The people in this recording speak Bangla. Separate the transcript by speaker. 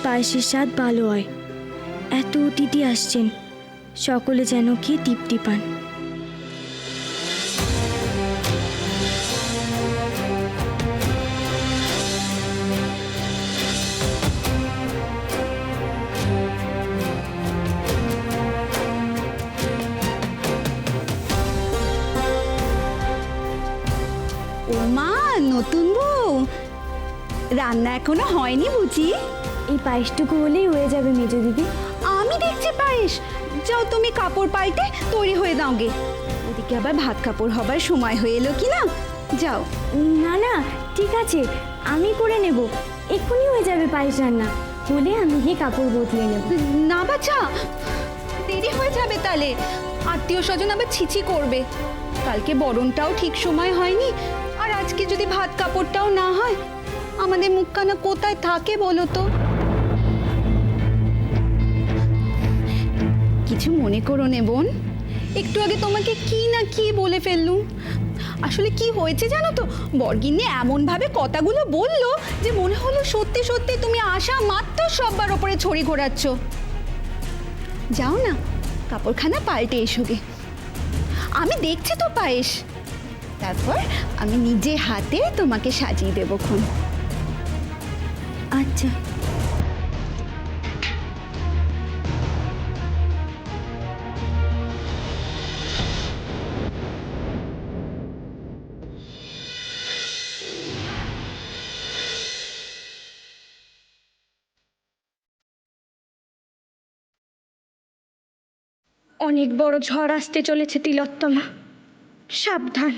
Speaker 1: পায়েসের স্বাদ ভালো হয়। এত অতিথি আসছেন, সকলে যেন খেয়ে তৃপ্তি পান।
Speaker 2: ও মা, নতুন বউ, রান্না এখনো হয়নি বুঝি?
Speaker 1: এই পায়েসটুকু হলেই হয়ে যাবে মেজো দিদি।
Speaker 2: আমি দেখছি পায়েস। যাও তুমি কাপড় পাল্টে তৈরি হয়ে দাও গে। ওদিকে আবার ভাত কাপড় হবার সময় হয়ে এলো কি না। যাও।
Speaker 1: না না, ঠিক আছে, আমি করে নেব। এক্ষুনি হয়ে যাবে পায়েস রান্না। হলে আমি গিয়ে কাপড় বদলে নেব।
Speaker 2: না বাছা, দেরি হয়ে যাবে তাহলে। আত্মীয় স্বজন আবার ছিছি করবে। কালকে বরণটাও ঠিক সময় হয়নি, আর আজকে যদি ভাত কাপড়টাও না হয়, আমাদের মুখখানা কোথায় থাকে বলো তো? কিছু মনে করো নে বোন, একটু আগে তোমাকে কি না কি বলে ফেললুম। আসলে কি হয়েছে জানো তো, বরগিন্নি এমন ভাবে কথাগুলো বললো যে মনে হলো সত্যি সত্যি তুমি আশা মাত্র সব্বার ওপরে ছড়ি ঘোরাচ্ছ। যাও না, কাপড়খানা পাল্টে এসো গে। আমি দেখছি তো পায়েস, তারপর আমি নিজে হাতে তোমাকে সাজিয়ে দেবো খুন।
Speaker 1: আচ্ছা। অনেক বড় ঝড় আসতে চলেছে তিলোত্তমা, সাবধান।